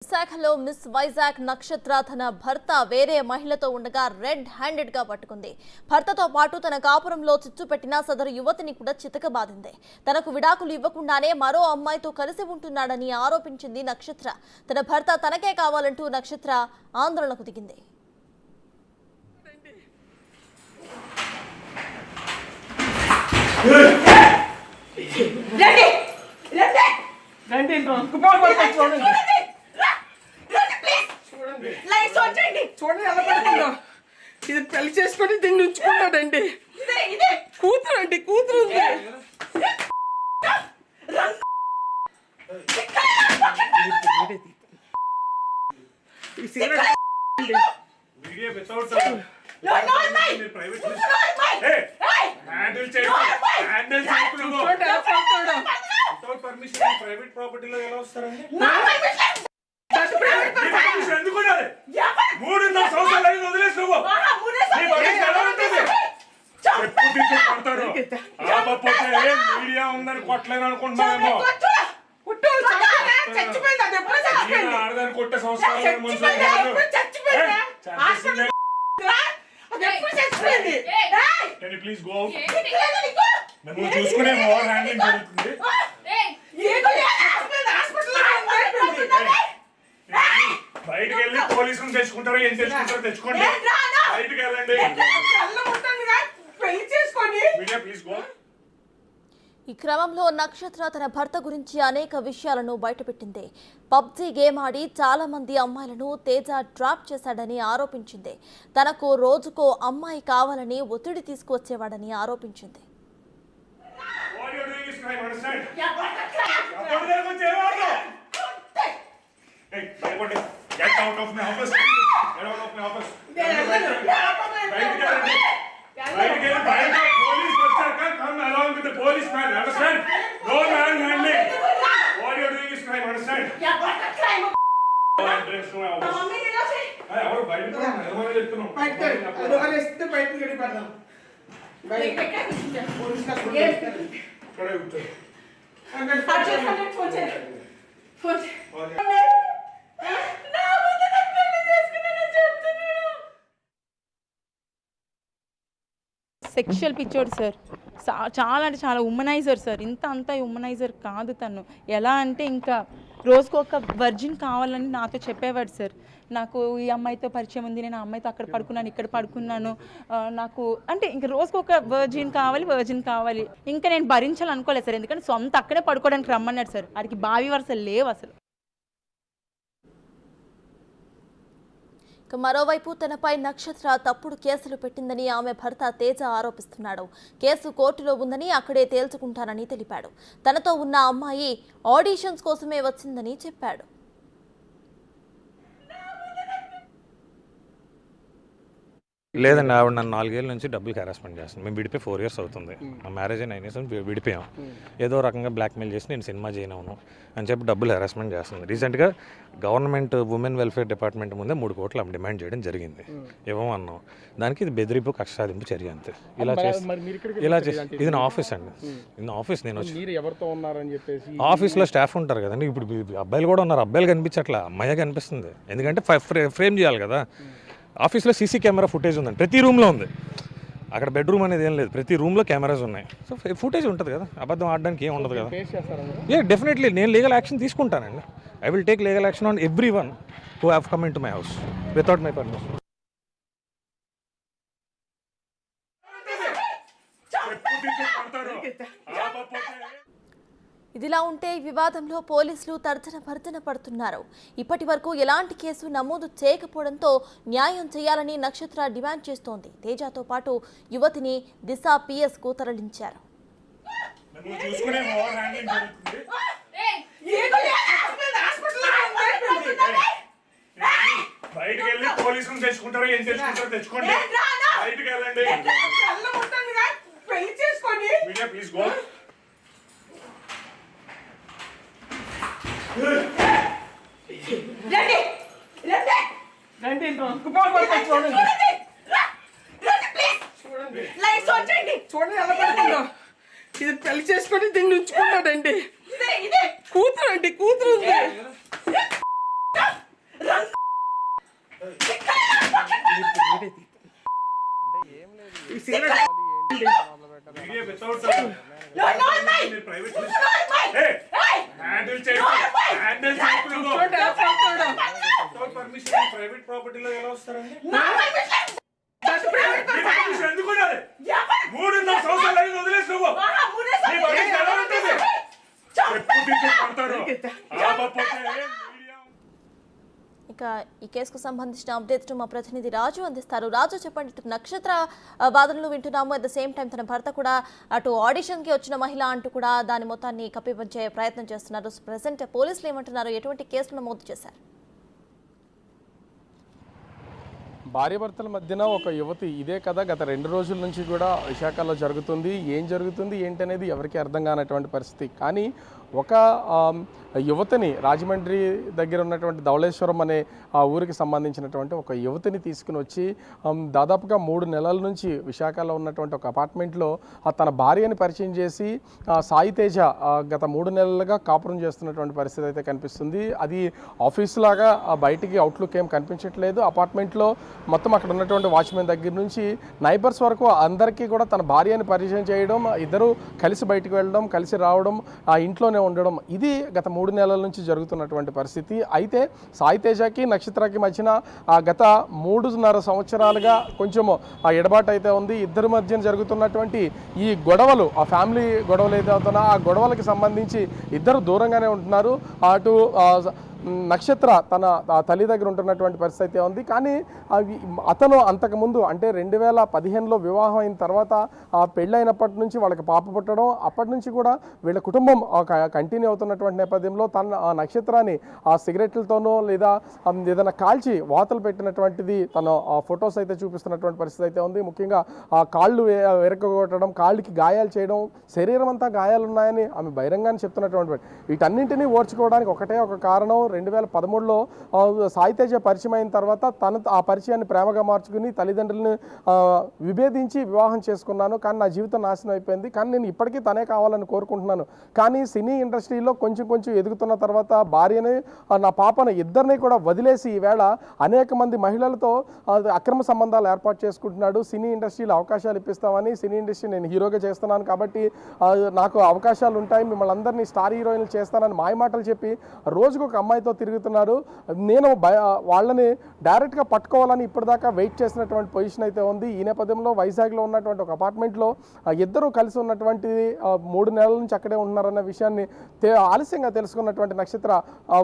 విశాఖలో మిస్ వైజాగ్ నక్షత్ర తన భర్త వేరే మహిళతో ఉండగా రెడ్ హ్యాండెడ్ గా పట్టుకుంది. భర్తతో పాటు తన కాపురంలో చిచ్చు పెట్టిన సదరు యువతిని కూడా చితకబాదింది. తనకు విడాకులు ఇవ్వకుండానే మరో అమ్మాయితో కలిసి ఉంటున్నాడని ఆరోపించింది నక్షత్ర. తన భర్త తనకే కావాలంటూ నక్షత్ర ఆందోళనకు దిగింది. చూడండి ఎలా పడుతుందో. ఇది పెళ్లి చేసుకొని దీన్ని ఉంచుకున్నాడండి. కూతురు అండి, కూతురు ఉంది. ప్రైవేట్ ప్రాపర్టీలో ఎలా వస్తారండి? మీడియా ఉందని కొట్టలేను అనుకుంటున్నామేమో. ఆడదాన్ని కొట్టే సంస్కారం ప్లీజ్ గో. మిమ్మల్ని చూసుకునే ఓవర్ హ్యాండ్లింగ్ జరుగుతుంది. బయటకు వెళ్ళి పోలీసులు తెచ్చుకుంటారో ఏం తెచ్చుకుంటారో తెచ్చుకోండి. బయటకు వెళ్ళండి. Please go. ఈ క్రమంలో నక్షత్ర తన భర్త గురించి అనేక విషయాలను బయటపెట్టింది. పబ్జీ గేమ్ ఆడి చాలా మంది అమ్మాయిలను తేజ డ్రాప్ చేశాడని ఆరోపించింది. తనకు రోజుకో అమ్మాయి కావాలని ఒత్తిడి తీసుకువచ్చేవాడని ఆరోపించింది. సెక్షువల్ పిచ్చోడు సార్. చాలా అంటే చాలా ఉమనైజర్ సార్. ఇంత అంతా ఉమనైజర్ కాదు తను. ఎలా అంటే ఇంకా రోజుకు ఒక వర్జిన్ కావాలని నాతో చెప్పేవాడు సార్. నాకు ఈ అమ్మాయితో పరిచయం ఉంది, నేను ఆ అమ్మాయితో అక్కడ పడుకున్నాను, ఇక్కడ పడుకున్నాను, నాకు అంటే ఇంకా రోజుకు ఒక వర్జిన్ కావాలి. ఇంకా నేను భరించాలనుకోలేదు సార్. ఎందుకంటే సొంత అక్కడే పడుకోవడానికి రమ్మన్నాడు సార్. వాడికి బావి వరుసలు లేవు అసలు. మరోవైపు తనపై నక్షత్ర తప్పుడు కేసులు పెట్టిందని ఆమె భర్త తేజ ఆరోపిస్తున్నాడు. కేసు కోర్టులో ఉందని అక్కడే తేల్చుకుంటానని తెలిపాడు. తనతో ఉన్న అమ్మాయి ఆడిషన్స్ కోసమే వచ్చిందని చెప్పాడు. లేదండి, ఆవిడ నన్ను 4 ఏళ్ళ నుంచి డబ్బులకి హెరాస్మెంట్ చేస్తాను. మేము విడిపోయి 4 years అవుతుంది. మా మ్యారేజ్ 9 years విడిపోయాం. ఏదో రకంగా బ్లాక్మెయిల్ చేసి నేను సినిమా చేయను అని చెప్పి డబ్బులు హెరాస్మెంట్ చేస్తుంది. రీసెంట్గా గవర్నమెంట్ ఉమెన్ వెల్ఫేర్ డిపార్ట్మెంట్ ముందే 3 కోట్లు డిమాండ్ చేయడం జరిగింది. ఇవ్వమన్నాం. దానికి ఇది బెదిరింపు, కక్ష సాధింపు చర్య అంతే. ఇలా చేసి ఇది నా ఆఫీస్ అండి. ఇది ఆఫీస్. నేను ఆఫీస్లో స్టాఫ్ ఉంటారు కదండి. ఇప్పుడు అబ్బాయిలు కూడా ఉన్నారు. అబ్బాయిలు కనిపించట్లా, అమ్మాయి కనిపిస్తుంది. ఎందుకంటే ఫ్రేమ్ చేయాలి కదా. ఆఫీస్లో సీసీ కెమెరా ఫుటేజ్ ఉందండి. ప్రతి రూమ్లో ఉంది. అక్కడ బెడ్రూమ్ అనేది ఏం లేదు. ప్రతి రూమ్లో కెమెరాస్ ఉన్నాయి. సో ఫుటేజ్ ఉంటుంది కదా. అబద్ధం ఆడడానికి ఏం ఉండదు కదా. డెఫినెట్లీ నేను లీగల్ యాక్షన్ తీసుకుంటానండి. I will take legal action on every one who have come in to my house without my permission. ఇదిలా ఉంటే ఈ వివాదంలో పోలీసులు తర్జన పడుతున్నారు. ఇప్పటి వరకు ఎలాంటి కేసు నమోదు చేయకపోవడంతో న్యాయం చేయాలని నక్షత్ర డిమాండ్ చేస్తోంది. తేజతో పాటు యువతిని దిశ PS కు తరలించారు. చూడండి ఎలా పడుతుందో. ఇది పెళ్లి చేసుకొని దీన్ని ఉంచుకున్నాడండి. కూతురు అండి, కూతురు ఉంది. ఈ cigarette media without private handle చూడండి ఎలా పోతాడో. పర్మిషన్ ప్రైవేట్ ప్రాపర్టీలో ఎలా వస్తారండి? దట్ ప్రైవేట్ పర్మిషన్ ఎందుకు ఉండాలి? 3.5 సంవత్సరాలు అయింది వదిలేసి నువ్వు. నీ పర్మిషన్ ఎలా ఉంటుంది? ఎప్పుడు తీసుకుంటారు? ఆపకపోతే మీడియా ఇక ఈ కేసుకు సంబంధించిన అప్డేట్స్ మా ప్రతినిధి రాజు అందిస్తారు. రాజు చెప్పండి, ఇటు నక్షత్ర వాదనలు వింటున్నాము, అట్ ద సేమ్ టైం తన భర్త కూడా అటు ఆడిషన్కి వచ్చిన మహిళ అంటూ కూడా దాని మొత్తాన్ని కప్పిపుంచే ప్రయత్నం చేస్తున్నారు. ప్రెసెంట్ పోలీసులు ఏమంటున్నారు, ఎటువంటి కేసులు నమోదు చేశారు? భార్యాభర్తల మధ్యన ఒక యువతి ఇదే కథ గత 2 రోజుల నుంచి కూడా విశాఖలో జరుగుతుంది. ఏం జరుగుతుంది ఏంటనేది ఎవరికి అర్థం కానటువంటి పరిస్థితి. కానీ ఒక యువతిని రాజమండ్రి దగ్గర ఉన్నటువంటి ధవళేశ్వరం అనే ఆ ఊరికి సంబంధించినటువంటి ఒక యువతిని తీసుకుని వచ్చి దాదాపుగా 3 నెలల నుంచి విశాఖలో ఉన్నటువంటి ఒక అపార్ట్మెంట్లో తన భార్యని పరిచయం చేసి సాయి తేజ గత 3 నెలలుగా కాపురం చేస్తున్నటువంటి పరిస్థితి అయితే కనిపిస్తుంది. అది ఆఫీస్ లాగా బయటికి అవుట్లుక్ ఏం కనిపించట్లేదు. అపార్ట్మెంట్లో మొత్తం అక్కడ ఉన్నటువంటి వాచ్మెన్ దగ్గర నుంచి నైబర్స్ వరకు అందరికీ కూడా తన భార్యని పరిచయం చేయడం, ఇద్దరు కలిసి బయటకు వెళ్ళడం, కలిసి రావడం, ఆ ఇంట్లోనే ఉండడం, ఇది గత 3 నెలల నుంచి జరుగుతున్నటువంటి పరిస్థితి. అయితే సాయి తేజకి నక్షత్రకి మధ్యన గత 3.5 సంవత్సరాలుగా కొంచెం ఎడబాటు అయితే ఉంది. ఇద్దరి మధ్యన జరుగుతున్నటువంటి ఈ గొడవలు, ఆ ఫ్యామిలీ గొడవలు ఏదైతే అవుతున్నా ఆ గొడవలకి సంబంధించి ఇద్దరు దూరంగానే ఉంటున్నారు. అటు నక్షత్ర తన తల్లి దగ్గర ఉంటున్నటువంటి పరిస్థితి ఉంది. కానీ అతను అంతకుముందు అంటే 2015లో వివాహం అయిన తర్వాత పెళ్ళైనప్పటి నుంచి వాళ్ళకి పాప పుట్టడం, అప్పటి నుంచి కూడా వీళ్ళ కుటుంబం కంటిన్యూ అవుతున్నటువంటి నేపథ్యంలో తన ఆ నక్షత్రాన్ని ఆ సిగరెట్లతోనో లేదా ఏదైనా కాల్చి వాతలు పెట్టినటువంటిది తను ఆ ఫొటోస్ అయితే చూపిస్తున్నటువంటి పరిస్థితి అయితే ఉంది. ముఖ్యంగా ఆ కాళ్ళు వెరకగొట్టడం, కాళ్ళకి గాయాలు చేయడం, శరీరం అంతా గాయాలు ఉన్నాయని ఆమె బహిరంగానే చెప్తున్నటువంటి వీటన్నింటినీ ఓర్చుకోవడానికి ఒకటే ఒక కారణం. 2013లో సాయి తేజ పరిచయం అయిన తర్వాత తను ఆ పరిచయాన్ని ప్రేమగా మార్చుకుని తల్లిదండ్రులను విభేదించి వివాహం చేసుకున్నాను. కానీ నా జీవితం నాశనం అయిపోయింది. కానీ నేను ఇప్పటికీ తనే కావాలని కోరుకుంటున్నాను. కానీ సినీ ఇండస్ట్రీలో కొంచెం ఎదుగుతున్న తర్వాత భార్యని, నా పాపను ఇద్దరిని కూడా వదిలేసి ఈవేళ అనేక మంది మహిళలతో అక్రమ సంబంధాలు ఏర్పాటు చేసుకుంటున్నాడు. సినీ ఇండస్ట్రీలో అవకాశాలు ఇప్పిస్తామని, సినీ ఇండస్ట్రీ నేను హీరోగా చేస్తున్నాను కాబట్టి నాకు అవకాశాలు ఉంటాయి, మిమ్మల్ని అందరినీ స్టార్ హీరోయిన్లు చేస్తానని మాయమాటలు చెప్పి రోజుకు ఒక అమ్మాయితో తిరుగుతున్నారు. నేను వాళ్ళని డైరెక్ట్గా పట్టుకోవాలని ఇప్పటిదాకా వెయిట్ చేసినటువంటి పొజిషన్ అయితే ఉంది. ఈ నేపథ్యంలో వైజాగ్లో ఉన్నటువంటి ఒక అపార్ట్మెంట్లో ఇద్దరు కలిసి ఉన్నటువంటి 3 నెలల నుంచి అక్కడే ఉన్నారన్న విషయాన్ని ఆలస్యంగా తెలుసుకున్నటువంటి నక్షత్ర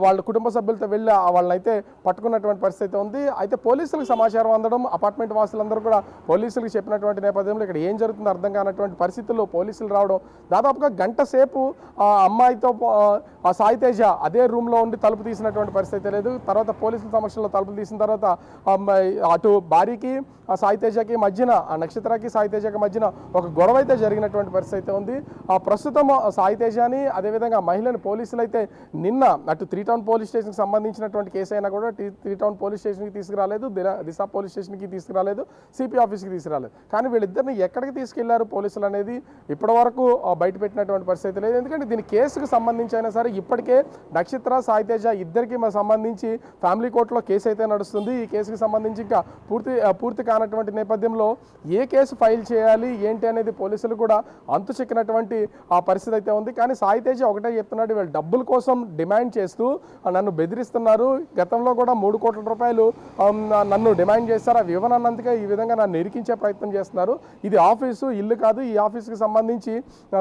వాళ్ళ కుటుంబ సభ్యులతో వెళ్ళి వాళ్ళనైతే పట్టుకున్నటువంటి పరిస్థితి ఉంది. అయితే పోలీసులకు సమాచారం అందడం, అపార్ట్మెంట్ వాసులందరూ కూడా పోలీసులకు చెప్పినటువంటి నేపథ్యంలో ఇక్కడ ఏం జరుగుతుందో అర్థం కానటువంటి పరిస్థితుల్లో పోలీసులు రావడం, దాదాపుగా గంట సేపు ఆ అమ్మాయితో ఆ సాయి తేజ అదే రూమ్లో ఉండి తలుపు తీసినటువంటి పరిస్థితి లేదు. తర్వాత పోలీసుల సమక్షంలో తలుపులు తీసిన తర్వాత అటు భార్యకి ఆ సాయి తేజకి మధ్యన, ఆ నక్షత్రకి సాయి తేజకి మధ్యన ఒక గొడవ అయితే జరిగినటువంటి పరిస్థితి అయితే ఉంది. ప్రస్తుతం సాయి తేజని అదేవిధంగా మహిళని పోలీసులు అయితే నిన్న అటు 3 టౌన్ పోలీస్ స్టేషన్కి సంబంధించినటువంటి కేసు అయినా కూడా 3 టౌన్ పోలీస్ స్టేషన్కి తీసుకురాలేదు, దిశ పోలీస్ స్టేషన్కి తీసుకురాలేదు, సిపి ఆఫీస్కి తీసుకురాలేదు. కానీ వీళ్ళిద్దరిని ఎక్కడికి తీసుకెళ్లారు పోలీసులు అనేది ఇప్పటివరకు బయట పెట్టినటువంటి పరిస్థితి లేదు. ఎందుకంటే దీని కేసుకు సంబంధించి అయినా సరే ఇప్పటికే నక్షత్ర, సాయి తేజ ఇద్దరికి సంబంధించి ఫ్యామిలీ కోర్టులో కేసు అయితే నడుస్తుంది. ఈ కేసుకి సంబంధించి ఇంకా పూర్తి కానటువంటి నేపథ్యంలో ఏ కేసు ఫైల్ చేయాలి ఏంటి అనేది పోలీసులు కూడా అంతు చెక్కినటువంటి ఆ పరిస్థితి అయితే ఉంది. కానీ సాయి తేజ ఒకటే చెప్తున్నాడు, వీళ్ళు డబ్బుల కోసం డిమాండ్ చేస్తూ నన్ను బెదిరిస్తున్నారు. గతంలో కూడా 3 కోట్ల రూపాయలు నన్ను డిమాండ్ చేస్తారు, అవి ఇవ్వనన్నందుకే ఈ విధంగా నన్ను ఇరికించే ప్రయత్నం చేస్తున్నారు. ఇది ఆఫీసు, ఇల్లు కాదు. ఈ ఆఫీస్కి సంబంధించి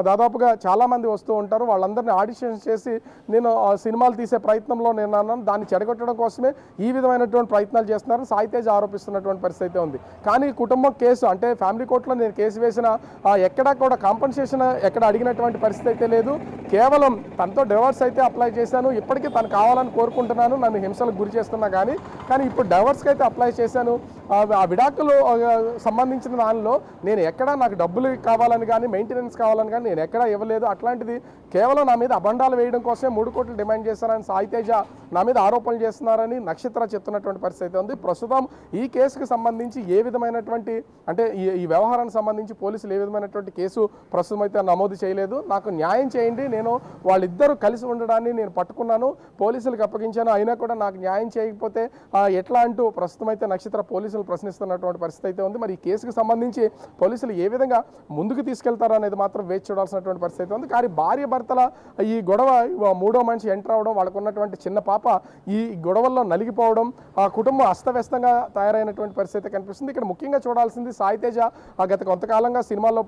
దాదాపుగా చాలామంది వస్తూ ఉంటారు. వాళ్ళందరినీ ఆడిషన్ చేసి నేను సినిమాలు తీసే ప్రయత్నంలో నేను దాన్ని చెడగొట్టడం కోసమే ఈ విధమైనటువంటి ప్రయత్నాలు చేస్తున్నారని సాయి తేజ ఆరోపిస్తున్నటువంటి పరిస్థితి ఉంది. కానీ కుటుంబం కేసు అంటే ఫ్యామిలీ కోర్టులో నేను కేసు వేసిన ఎక్కడా కూడా కాంపన్సేషన్ ఎక్కడ అడిగినటువంటి పరిస్థితి అయితే లేదు. కేవలం తనతో డివోర్స్ అయితే అప్లై చేశాను, ఇప్పటికీ తను కావాలని కోరుకుంటున్నాను, నన్ను హింసలకు గురి చేస్తున్నా కానీ ఇప్పుడు డివోర్స్కి అయితే అప్లై చేశాను. ఆ విడాకులు సంబంధించిన దానిలో నేను ఎక్కడా నాకు డబ్బులు కావాలని కానీ మెయింటెనెన్స్ కావాలని కానీ నేను ఎక్కడా ఇవ్వలేదు. అట్లాంటిది కేవలం నా మీద అబండాలు వేయడం కోసమే 3 కోట్లు డిమాండ్ చేశారని సాయి తేజ నా మీద ఆరోపణలు చేస్తున్నారని నక్షత్ర చెప్తున్నటువంటి పరిస్థితి ఉంది. ప్రస్తుతం ఈ కేసుకు సంబంధించి ఏ ఏ విధమైనటువంటి అంటే ఈ వ్యవహారానికి సంబంధించి పోలీసులు ఏ విధమైనటువంటి కేసు ప్రస్తుతం అయితే నమోదు చేయలేదు. నాకు న్యాయం చేయండి, నేను వాళ్ళిద్దరూ కలిసి ఉండడాన్ని నేను పట్టుకున్నాను, పోలీసులకు అప్పగించాను, అయినా కూడా నాకు న్యాయం చేయకపోతే ఎట్లా అంటూ ప్రస్తుతం అయితే నక్షత్ర పోలీసులు ప్రశ్నిస్తున్నటువంటి పరిస్థితి అయితే ఉంది. మరి ఈ కేసుకు సంబంధించి పోలీసులు ఏ విధంగా ముందుకు తీసుకెళ్తారో అనేది మాత్రం వేచి చూడాల్సినటువంటి పరిస్థితి అయితే ఉంది. కానీ భార్య భర్తల ఈ గొడవ మూడో మనిషి ఎంటర్ అవడం, వాళ్ళకు ఉన్నటువంటి చిన్న పాప ఈ గొడవల్లో నలిగిపోవడం, ఆ కుటుంబం అస్తవ్యస్తంగా తయారైనటువంటి పరిస్థితి కనిపిస్తుంది. ఇక్కడ ముఖ్యంగా చూడాల్సింది సాయి తేజ గత కొంతకాలంగా సినిమాల్లో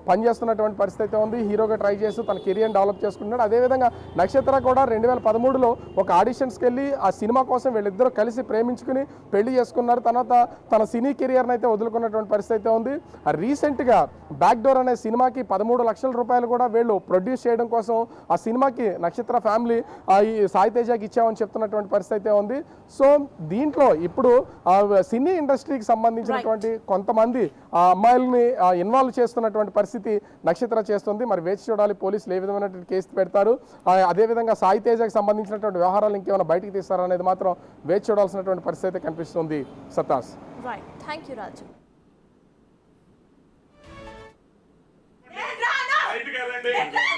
పనిచేస్తున్నటువంటి పరిస్థితి అయితే ఉంది. హీరోగా ట్రై చేస్తూ తన కెరియర్ డెవలప్ చేసుకుంటున్నాడు. అదేవిధంగా నక్షత్ర కూడా 2013లో ఒక ఆడిషన్స్కి వెళ్ళి ఆ సినిమా కోసం వీళ్ళిద్దరూ కలిసి ప్రేమించుకుని పెళ్లి చేసుకున్నారు. తర్వాత తన సినీ కెరియర్ని అయితే వదులుకున్నటువంటి పరిస్థితి అయితే ఉంది. రీసెంట్గా బ్యాక్ డోర్ అనే సినిమాకి 13 లక్షల రూపాయలు కూడా వీళ్ళు ప్రొడ్యూస్ చేయడం కోసం ఆ సినిమాకి నక్షత్ర ఫ్యామిలీ ఈ సాయి తేజకి ఇచ్చామని చెప్తున్నటువంటి పరిస్థితి అయితే ఉంది. సో దీంట్లో ఇప్పుడు సినీ ఇండస్ట్రీకి సంబంధించినటువంటి కొంతమంది ఆ అమ్మాయిల్ని ఇన్వాల్వ్ చేస్తున్నటువంటి పరిస్థితి నక్షత్ర చేస్తుంది. మరి వేచి చూడాలి పోలీసులు ఏ విధమైనటువంటి కేసు పెడతారు, అదేవిధంగా సాయి తేజకి సంబంధించినటువంటి వ్యవహారాలు ఇంకేమైనా బయటికి తీస్తారనేది మాత్రం వేచి చూడాల్సినటువంటి పరిస్థితి కనిపిస్తుంది. సత్తాస్. రైట్, థ్యాంక్ యూ రాజు. బయటికి వెళ్ళండి.